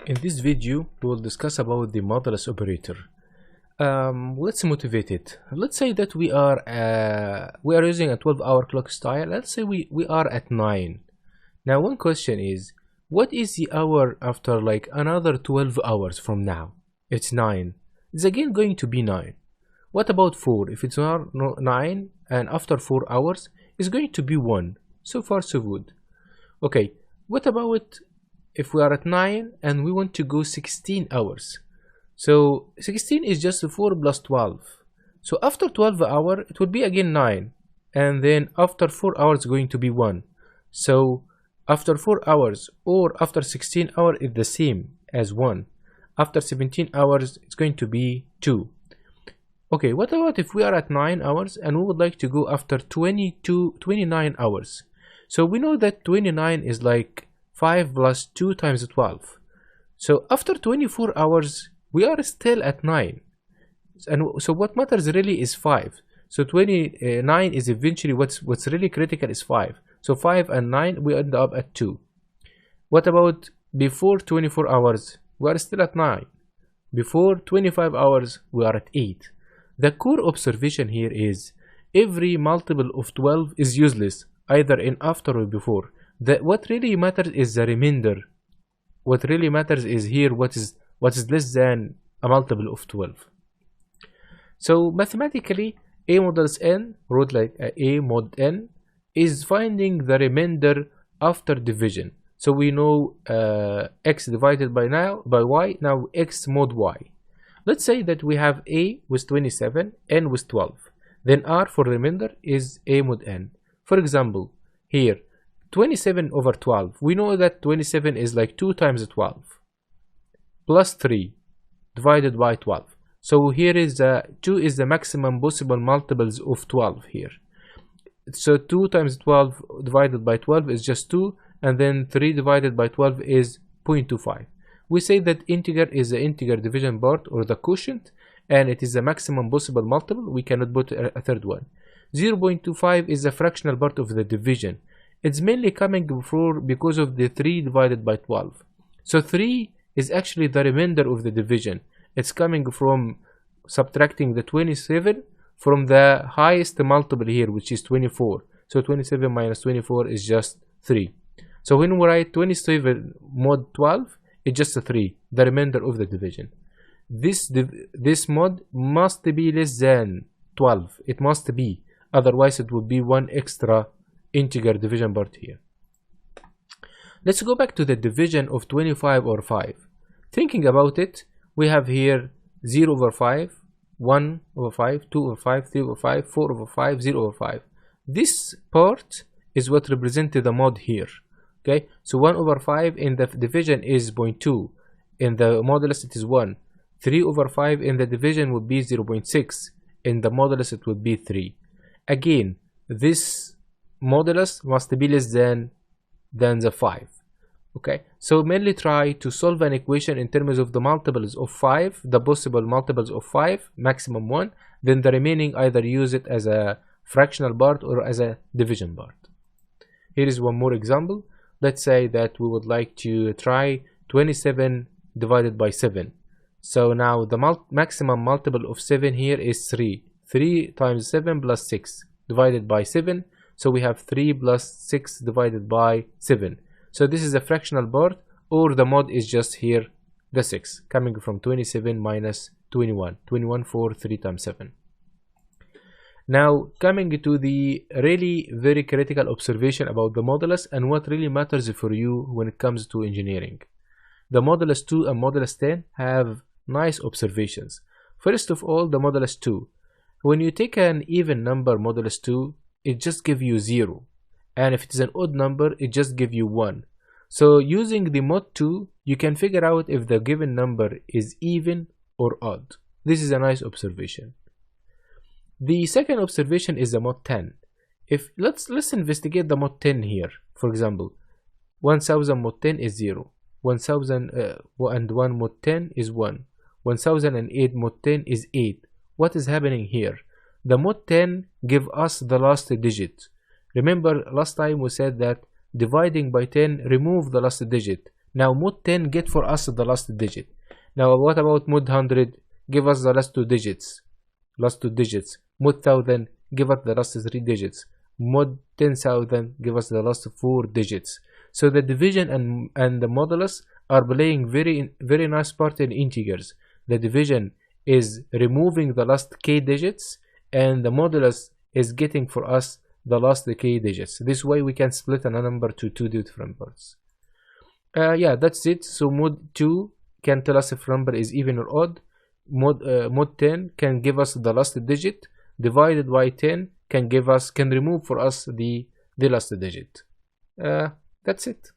In this video, we will discuss about the modulus operator. Let's motivate it. Let's say that we are using a 12-hour clock style. Let's say we are at 9. Now, one question is, what is the hour after like another 12 hours from now? It's 9. It's again going to be 9. What about 4? If it's 9 and after 4 hours, it's going to be 1. So far, so good. Okay, what about if we are at 9 and we want to go 16 hours? So 16 is just 4 plus 12. So after 12 hours, it will be again 9. And then after 4 hours, it's going to be 1. So after 4 hours or after 16 hours, it's the same as 1. After 17 hours, it's going to be 2. Okay, what about if we are at 9 hours and we would like to go after 29 hours? So we know that 29 is like 5 plus 2 times 12. So after 24 hours, we are still at 9. And so what matters really is 5. So 29 is eventually what's really critical is 5. So 5 and 9, we end up at 2. What about before 24 hours? We are still at 9. Before 25 hours, we are at 8. The core observation here is every multiple of 12 is useless, either in after or before. What really matters is the remainder. What really matters is here what is less than a multiple of 12. So mathematically, A modulus n, wrote like A mod n, is finding the remainder after division. So we know x divided by y, now x mod y. Let's say that we have A with 27, n with 12. Then R for remainder is A mod n. For example, here, 27 over 12. We know that 27 is like 2 times 12 plus 3 divided by 12. So here is 2 is the maximum possible multiples of 12 here. So 2 times 12 divided by 12 is just 2, and then 3 divided by 12 is 0.25. We say that integer is the integer division part or the quotient, and it is the maximum possible multiple. We cannot put a third one. 0.25 is the fractional part of the division. It's mainly coming because of the 3 divided by 12. So 3 is actually the remainder of the division. It's coming from subtracting the 27 from the highest multiple here, which is 24. So 27 minus 24 is just 3. So when we write 27 mod 12, it's just a 3, the remainder of the division. This mod must be less than 12. It must be. Otherwise, it would be one extra integer division part here. Let's go back to the division of 25 or 5. Thinking about it, we have here 0 over 5, 1 over 5, 2 over 5, 3 over 5, 4 over 5, 0 over 5. This part is what represented the mod here. Okay, so 1 over 5 in the division is 0.2. In the modulus, it is 1. 3 over 5 in the division would be 0.6. In the modulus, it would be 3. Again, this modulus must be less than the 5. Okay, so mainly try to solve an equation in terms of the multiples of 5, the possible multiples of 5, maximum 1, then the remaining either use it as a fractional part or as a division part. Here is one more example. Let's say that we would like to try 27 divided by 7. So now the maximum multiple of 7 here is 3. 3 times 7 plus 6 divided by 7. So we have 3 plus 6 divided by 7. So this is a fractional part, or the mod is just here the 6 coming from 27 minus 21. 21 for 3 times 7. Now coming to the really very critical observation about the modulus and what really matters for you when it comes to engineering. The modulus 2 and modulus 10 have nice observations. First of all, the modulus 2. When you take an even number modulus 2, it just gives you 0. And if it is an odd number, it just gives you 1. So using the mod 2, you can figure out if the given number is even or odd. This is a nice observation. The second observation is the mod 10. Let's investigate the mod 10 here. For example, 1000 mod 10 is 0. 1001 mod 10 is 1. 1008 mod 10 is 8. What is happening here? The mod 10 give us the last digit. Remember last time we said that dividing by 10 remove the last digit. Now mod 10 get for us the last digit. Now what about mod 100? Give us the last two digits. Mod 1000 give us the last 3 digits. Mod 10,000 give us the last 4 digits. So the division and the modulus are playing very nice part in integers. The division is removing the last k digits, and the modulus is getting for us the last k digits. This way we can split a number to 2 different parts. Yeah, that's it. So mod 2 can tell us if number is even or odd. Mod 10 can give us the last digit, divided by 10 can remove for us the last digit. That's it.